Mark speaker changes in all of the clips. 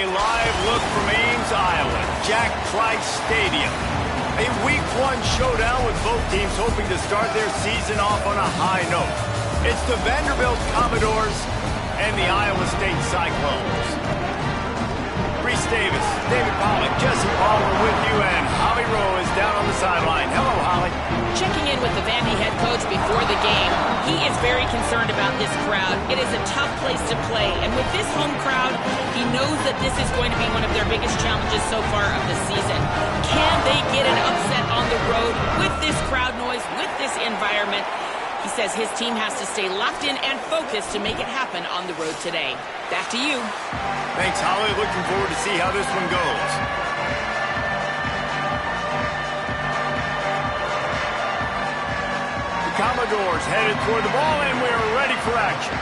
Speaker 1: A live look from Ames, Iowa, Jack Trice Stadium. A Week 1 showdown with both teams hoping to start their season off on a high note. It's the Vanderbilt Commodores and the Iowa State Cyclones. Reese Davis, David Pollack, Jesse Palmer with you, and Holly Rowe is down on the sideline. Hello, Holly.
Speaker 2: Checking in with the Vandy head coach before the game, he is very concerned about this crowd. It is a tough place to play, and with this home crowd, he knows that this is going to be one of their biggest challenges so far of the season. Can they get an upset on the road with this crowd noise, with this environment? He says his team has to stay locked in and focused to make it happen on the road today. Back to you.
Speaker 1: Thanks, Holly. Looking forward to see how this one goes. The Commodores headed toward the ball, and we're ready for action.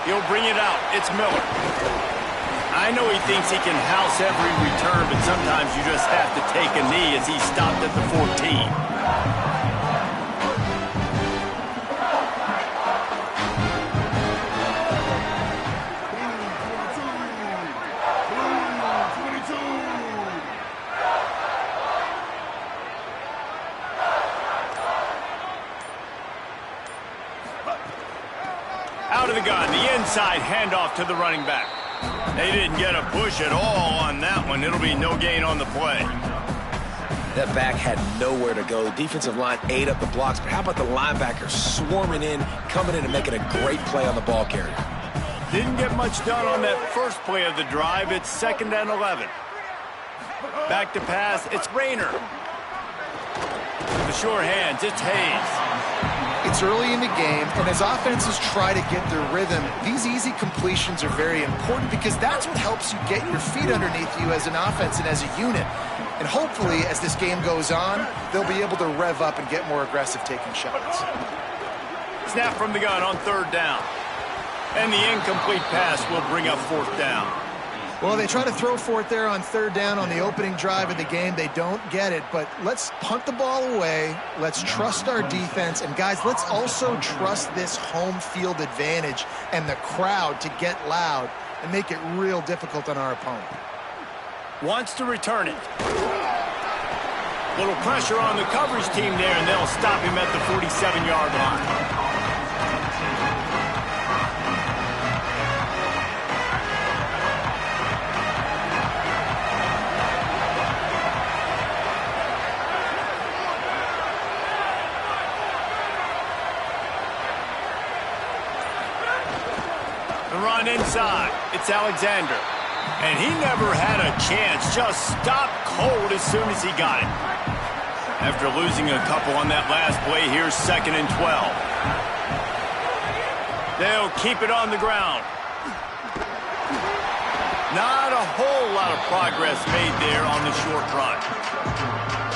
Speaker 1: He'll bring it out. It's Miller. I know he thinks he can house every return, but sometimes you just have to take a knee as he stopped at the 14. Out of the gun, the inside handoff to the running back. They didn't get a push at all on that one. It'll be no gain on the play.
Speaker 3: That back had nowhere to go. The defensive line ate up the blocks, but how about the linebacker swarming in, coming in and making a great play on the ball carrier?
Speaker 1: Didn't get much done on that first play of the drive. It's 2nd and 11. Back to pass, it's Rayner. The sure hands, it's Hayes.
Speaker 4: It's early in the game, and as offenses try to get their rhythm, these easy completions are very important because that's what helps you get your feet underneath you as an offense and as a unit. And hopefully, as this game goes on, they'll be able to rev up and get more aggressive taking shots.
Speaker 1: Snap from the gun on 3rd down. And the incomplete pass will bring up 4th down.
Speaker 4: Well, they try to throw for it there on 3rd down on the opening drive of the game. They don't get it, but let's punt the ball away. Let's trust our defense. And, guys, let's also trust this home field advantage and the crowd to get loud and make it real difficult on our opponent.
Speaker 1: Wants to return it. Little pressure on the coverage team there, and they'll stop him at the 47-yard line. Run inside. It's Alexander. And he never had a chance. Just stopped cold as soon as he got it. After losing a couple on that last play, here's 2nd and 12. They'll keep it on the ground. Not a whole lot of progress made there on the short run.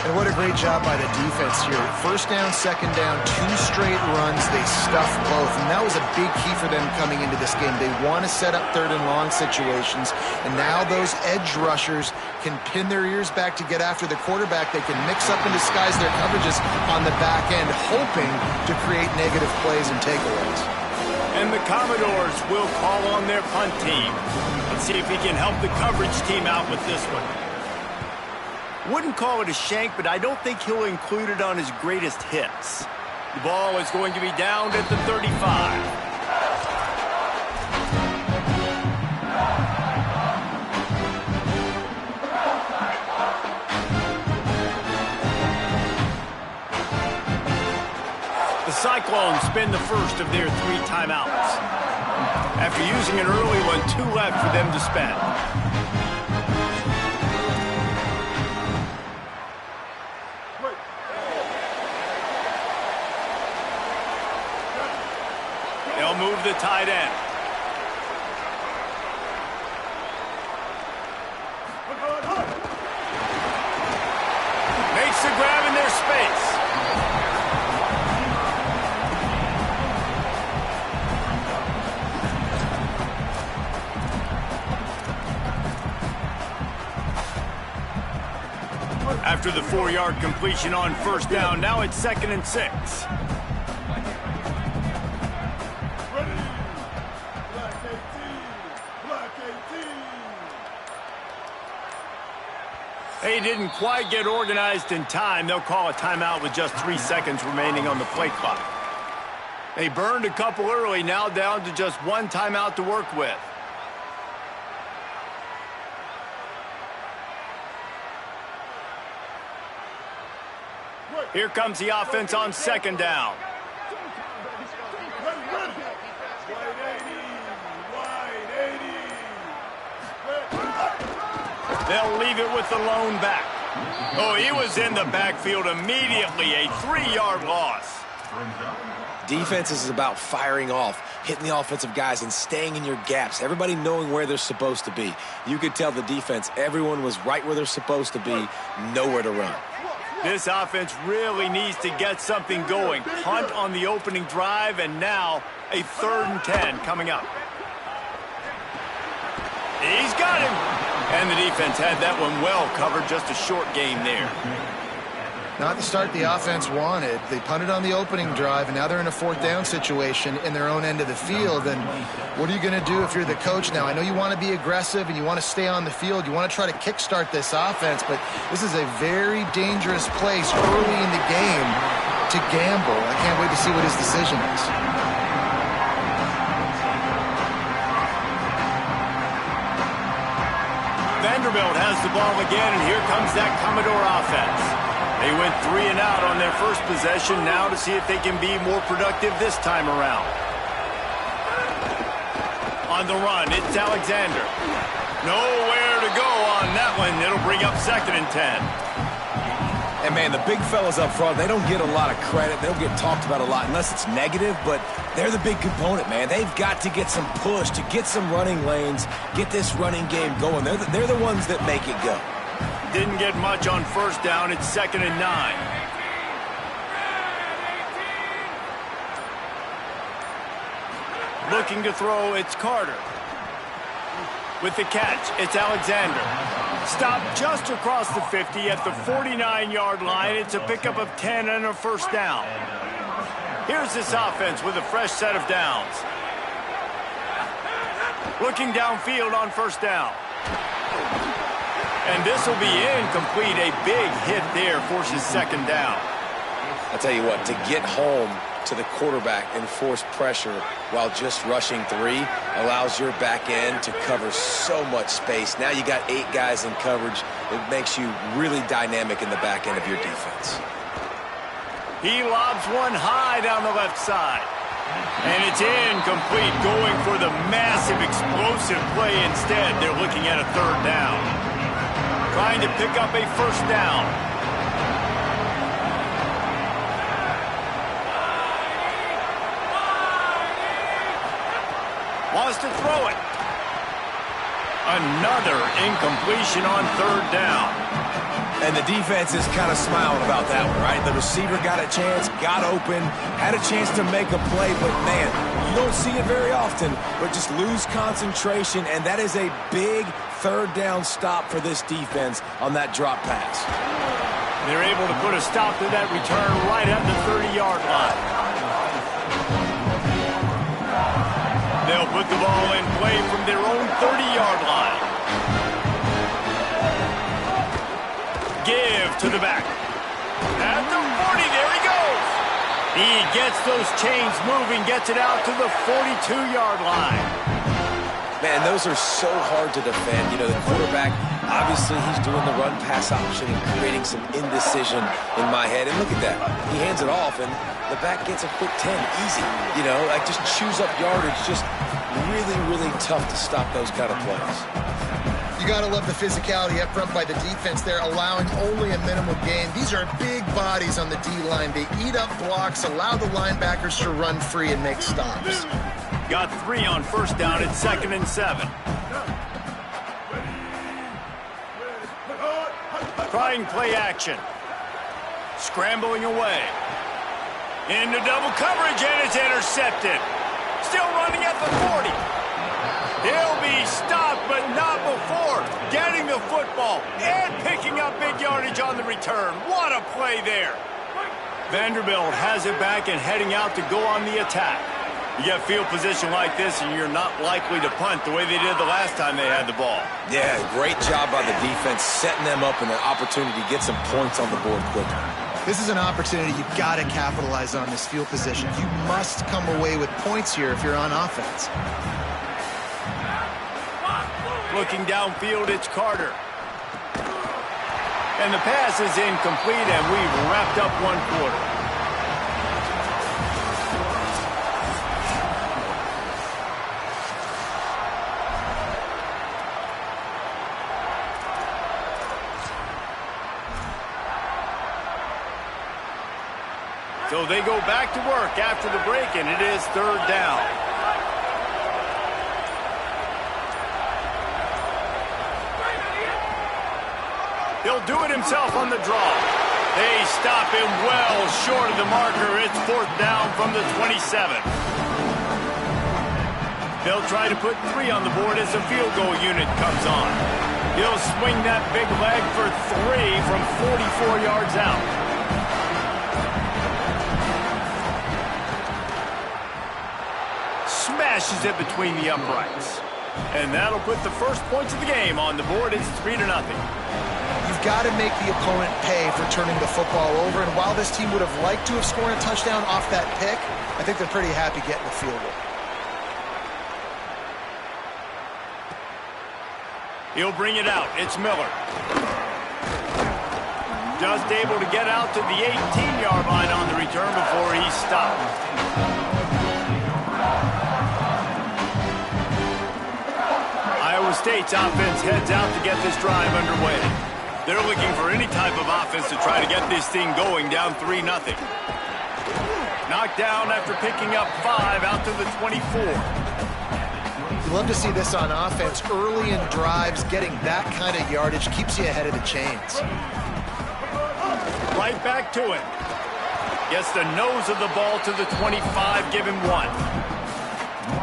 Speaker 4: And what a great job by the defense here. 1st down, 2nd down, 2 straight runs. They stuffed both, and that was a big key for them coming into this game. They want to set up 3rd and long situations, and now those edge rushers can pin their ears back to get after the quarterback. They can mix up and disguise their coverages on the back end, hoping to create negative plays and takeaways.
Speaker 1: And the Commodores will call on their punt team. Let's see if he can help the coverage team out with this one. Wouldn't call it a shank, but I don't think he'll include it on his greatest hits. The ball is going to be down at the 35. The Cyclones spend the first of their 3 timeouts. After using an early one, 2 left for them to spend. They'll move the tight end. Makes the grab in their space. after the 4-yard completion on first down. Now it's 2nd and 6. They didn't quite get organized in time. They'll call a timeout with just 3 seconds remaining on the play clock. They burned a couple early, now down to just 1 timeout to work with. Here comes the offense on 2nd down. They'll leave it with the lone back. Oh, he was in the backfield immediately. A 3-yard loss.
Speaker 3: Defense is about firing off, hitting the offensive guys, and staying in your gaps. Everybody knowing where they're supposed to be. You could tell the defense, everyone was right where they're supposed to be, nowhere to run.
Speaker 1: This offense really needs to get something going. Punt on the opening drive, and now a 3rd and 10 coming up. He's got him. And the defense had that one well covered. Just a short game there.
Speaker 4: Not the start the offense wanted. They punted on the opening drive, and now they're in a 4th down situation in their own end of the field. And what are you going to do if you're the coach now? I know you want to be aggressive and you want to stay on the field. You want to try to kickstart this offense, but this is a very dangerous place early in the game to gamble. I can't wait to see what his decision is.
Speaker 1: Vanderbilt has the ball again, and here comes that Commodore offense. They went 3 and out on their first possession, now to see if they can be more productive this time around. On the run, it's Alexander. Nowhere to go on that one. It'll bring up 2nd and 10.
Speaker 3: And, man, the big fellas up front, they don't get a lot of credit. They don't get talked about a lot unless it's negative, but they're the big component, man. They've got to get some push, to get some running lanes, get this running game going. They're the ones that make it go.
Speaker 1: Didn't get much on first down. It's 2nd and 9. Looking to throw, it's Carter. With the catch, it's Alexander. Stopped just across the 50 at the 49-yard line. It's a pickup of 10 and a first down. Here's this offense with a fresh set of downs. Looking downfield on first down. And this will be incomplete. A big hit there forces 2nd down.
Speaker 3: I'll tell you what, to get home to the quarterback and force pressure while just rushing 3 allows your back end to cover so much space. Now you got 8 guys in coverage. It makes you really dynamic in the back end of your defense.
Speaker 1: He lobs one high down the left side. And it's incomplete, going for the massive explosive play instead. They're looking at a 3rd down. Trying to pick up a first down. Wants to throw it. Another incompletion on 3rd down.
Speaker 3: And the defense is kind of smiling about that one, right? The receiver got a chance, got open, had a chance to make a play, but, man, you don't see it very often, but just lose concentration, and that is a big 3rd down stop for this defense on that drop pass.
Speaker 1: They're able to put a stop to that return right at the 30-yard line. They'll put the ball in play from their own 30-yard line. Give to the back. At the 40, there he goes. He gets those chains moving, gets it out to the 42-yard line.
Speaker 3: Man, those are so hard to defend. You know, the quarterback, obviously he's doing the run-pass option and creating some indecision in my head. And look at that. He hands it off, and the back gets a quick 10. Easy. You know, like just chews up yardage. Just really, really tough to stop those kind of plays.
Speaker 4: You got to love the physicality up front by the defense there, allowing only a minimal gain. These are big bodies on the D-line. They eat up blocks, allow the linebackers to run free and make stops.
Speaker 1: Got 3 on first down at 2nd and 7. Trying play action. Scrambling away. Into double coverage, and it's intercepted. Still running at the 40. He'll be stopped, but not before getting the football and picking up big yardage on the return. What a play there. Vanderbilt has it back and heading out to go on the attack. You get field position like this, and you're not likely to punt the way they did the last time they had the ball.
Speaker 3: Yeah, great job by the defense, setting them up and an opportunity to get some points on the board quickly.
Speaker 4: This is an opportunity you've got to capitalize on, this field position. You must come away with points here if you're on offense.
Speaker 1: Looking downfield, it's Carter. And the pass is incomplete, and we've wrapped up one quarter. So they go back to work after the break, and it is third down. He'll do it himself on the draw. They stop him well short of the marker. It's fourth down from the 27. They'll try to put 3 on the board as the field goal unit comes on. He'll swing that big leg for 3 from 44 yards out. Smashes it between the uprights. And that'll put the first points of the game on the board. It's 3-0.
Speaker 4: You've got to make the opponent pay for turning the football over, and while this team would have liked to have scored a touchdown off that pick, I think they're pretty happy getting the field goal.
Speaker 1: He'll bring it out. It's Miller. Just able to get out to the 18-yard line on the return before he's stopped. Iowa State's offense heads out to get this drive underway. They're looking for any type of offense to try to get this thing going, down 3-0. Knocked down after picking up 5 out to the 24.
Speaker 4: You love to see this on offense. Early in drives, getting that kind of yardage keeps you ahead of the chains.
Speaker 1: Right back to it. Gets the nose of the ball to the 25, give him 1.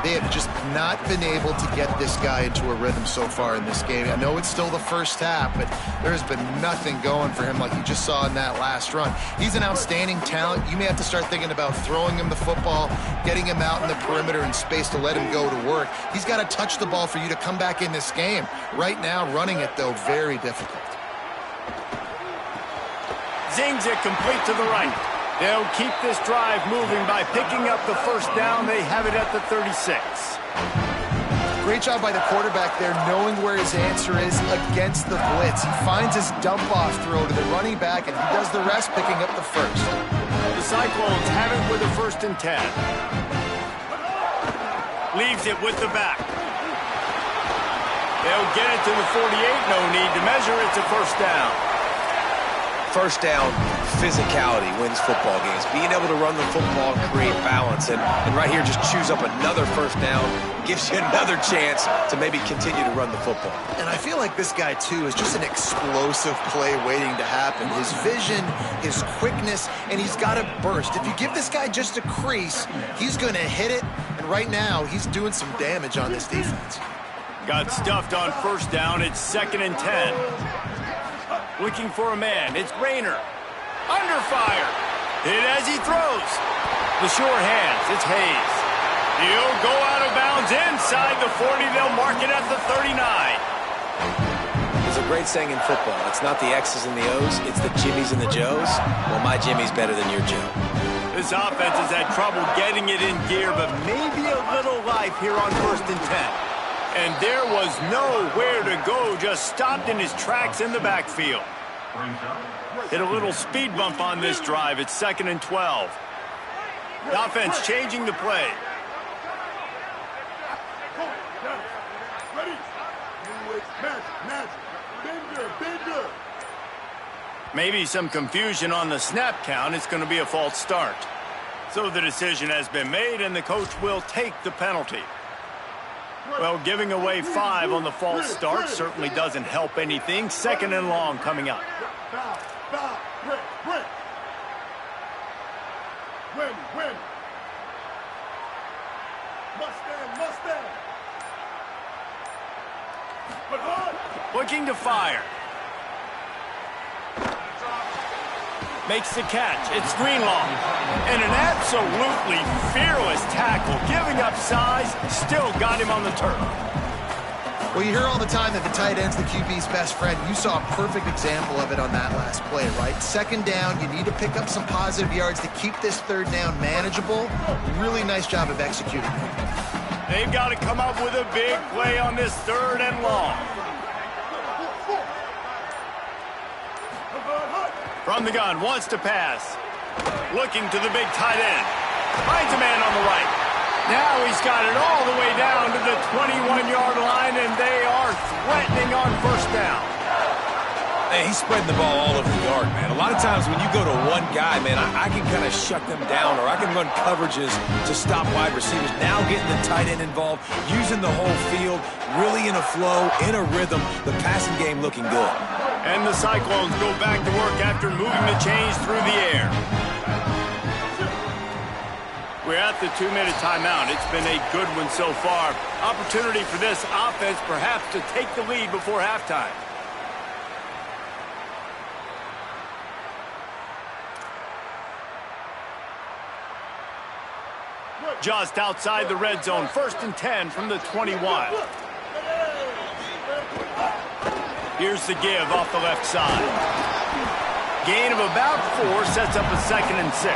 Speaker 4: They have just not been able to get this guy into a rhythm so far in this game. I know it's still the first half, but there's been nothing going for him like you just saw in that last run. He's an outstanding talent. You may have to start thinking about throwing him the football, getting him out in the perimeter in space to let him go to work. He's got to touch the ball for you to come back in this game. Right now, running it, though, very difficult.
Speaker 1: Zings it complete to the right. They'll keep this drive moving by picking up the first down. They have it at the 36.
Speaker 4: Great job by the quarterback there, knowing where his answer is against the blitz. He finds his dump-off throw to the running back, and he does the rest, picking up the first.
Speaker 1: The Cyclones have it with a 1st and 10. Leaves it with the back. They'll get it to the 48. No need to measure. It's a first down.
Speaker 3: First down, physicality wins football games. Being able to run the football, create balance, and right here just choose up another first down, gives you another chance to maybe continue to run the football.
Speaker 4: And I feel like this guy, too, is just an explosive play waiting to happen. His vision, his quickness, and he's got to burst. If you give this guy just a crease, he's going to hit it, and right now he's doing some damage on this defense.
Speaker 1: Got stuffed on first down. It's 2nd and 10. Looking for a man. It's Rayner. Under fire. Hit as he throws. The sure hands. It's Hayes. He'll go out of bounds inside the 40. They'll mark it at the 39.
Speaker 3: There's a great saying in football. It's not the X's and the O's. It's the Jimmies and the Joes. Well, my Jimmy's better than your Joe.
Speaker 1: This offense has had trouble getting it in gear, but maybe a little life here on 1st and 10. And there was nowhere to go, just stopped in his tracks in the backfield. Hit a little speed bump on this drive. It's 2nd and 12. The offense changing the play. Maybe some confusion on the snap count. It's going to be a false start. So the decision has been made, and the coach will take the penalty. Well, giving away 5 on the false start certainly doesn't help anything. 2nd and long coming up.
Speaker 5: Win. Mustang.
Speaker 1: Looking to fire. Makes the catch. It's Greenlaw. And an absolutely fearless tackle. Giving up size, still got him on the turf.
Speaker 4: Well, you hear all the time that the tight end's the QB's best friend. You saw a perfect example of it on that last play, right? Second down, you need to pick up some positive yards to keep this third down manageable. Really nice job of executing.
Speaker 1: They've got to come up with a big play on this 3rd and long. From the gun, wants to pass. Looking to the big tight end. Finds a man on the right. Now he's got it all the way down to the 21-yard line, and they are threatening on 1st down.
Speaker 3: Hey, he's spreading the ball all over the yard, man. A lot of times when you go to one guy, man, I can kind of shut them down, or I can run coverages to stop wide receivers. Now getting the tight end involved, using the whole field, really in a flow, in a rhythm. The passing game looking good.
Speaker 1: And the Cyclones go back to work after moving the chains through the air. We're at the 2-minute timeout. It's been a good one so far. Opportunity for this offense perhaps to take the lead before halftime. Just outside the red zone, 1st and 10 from the 21. Here's the give off the left side. Gain of about 4 sets up a 2nd and 6.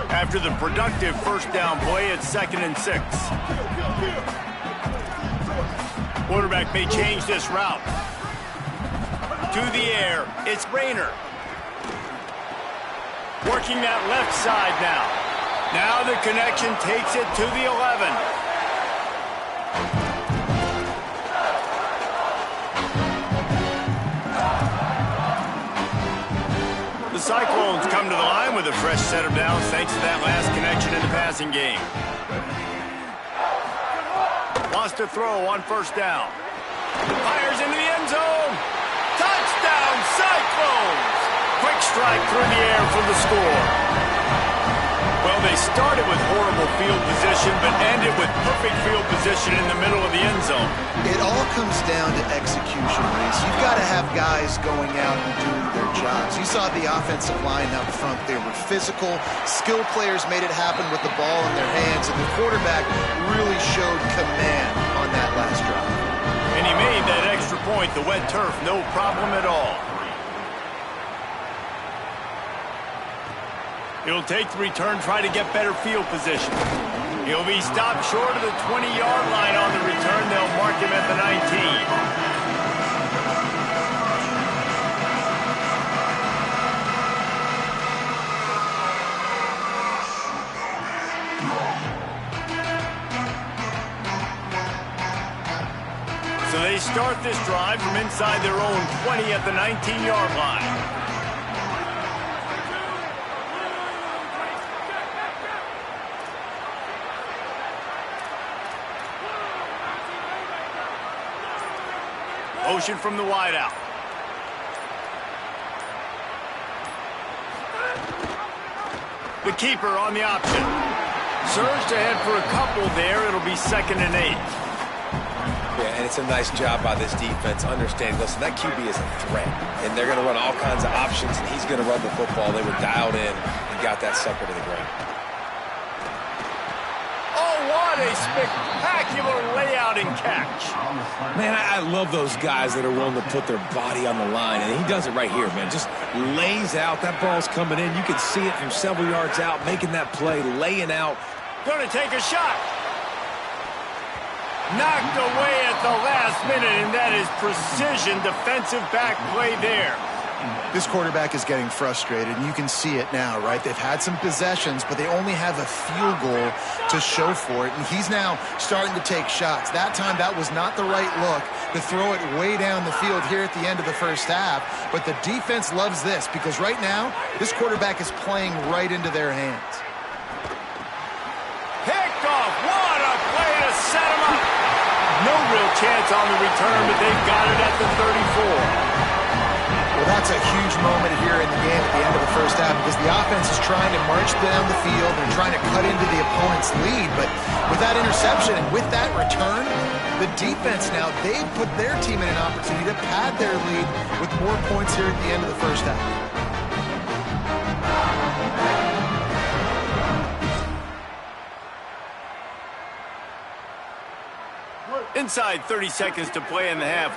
Speaker 1: After the productive 1st down play, it's 2nd and 6. Quarterback may change this route. To the air, it's Rayner. Working that left side now. Now the connection takes it to the 11. The Cyclones come to the line with a fresh set of downs thanks to that last connection in the passing game. Wants to throw on 1st down. Fires into the end zone. Touchdown, Cyclones! Quick strike through the air for the score. Well, they started with horrible field position, but ended with perfect field position in the middle of the end zone.
Speaker 4: It all comes down to execution, Reese. You've got to have guys going out and doing their jobs. You saw the offensive line up front. They were physical. Skilled players made it happen with the ball in their hands, and the quarterback really showed command on that last drive.
Speaker 1: And he made that extra point, the wet turf, no problem at all. He'll take the return, try to get better field position. He'll be stopped short of the 20-yard line on the return. They'll mark him at the 19. So they start this drive from inside their own 20 at the 19-yard line. Motion from the wideout. The keeper on the option. Surged ahead for a couple there. It'll be 2nd and 8.
Speaker 3: Yeah, and it's a nice job by this defense. Understand, listen, that QB is a threat, and they're going to run all kinds of options, and he's going to run the football. They were dialed in and got that sucker to the ground.
Speaker 1: Oh, what a spectacular layout and catch.
Speaker 3: Man, I love those guys that are willing to put their body on the line, and he does it right here, man. Just lays out. That ball's coming in. You can see it from several yards out, making that play, laying out.
Speaker 1: Going to take a shot. Knocked away at the last minute, and that is precision defensive back play there.
Speaker 4: This quarterback is getting frustrated, and you can see it now, right? They've had some possessions, but they only have a field goal to show for it, and he's now starting to take shots. That time, that was not the right look to throw it way down the field here at the end of the first half, but the defense loves this because right now, this quarterback is playing right into their hands.
Speaker 1: Picked off. What a play to set him up. No real chance on the return, but they've got it at the 34.
Speaker 4: it's a huge moment here in the game at the end of the first half because the offense is trying to march down the field and trying to cut into the opponent's lead. But with that interception and with that return, the defense now, they put their team in an opportunity to pad their lead with more points here at the end of the first half.
Speaker 1: Inside 30 seconds to play in the half.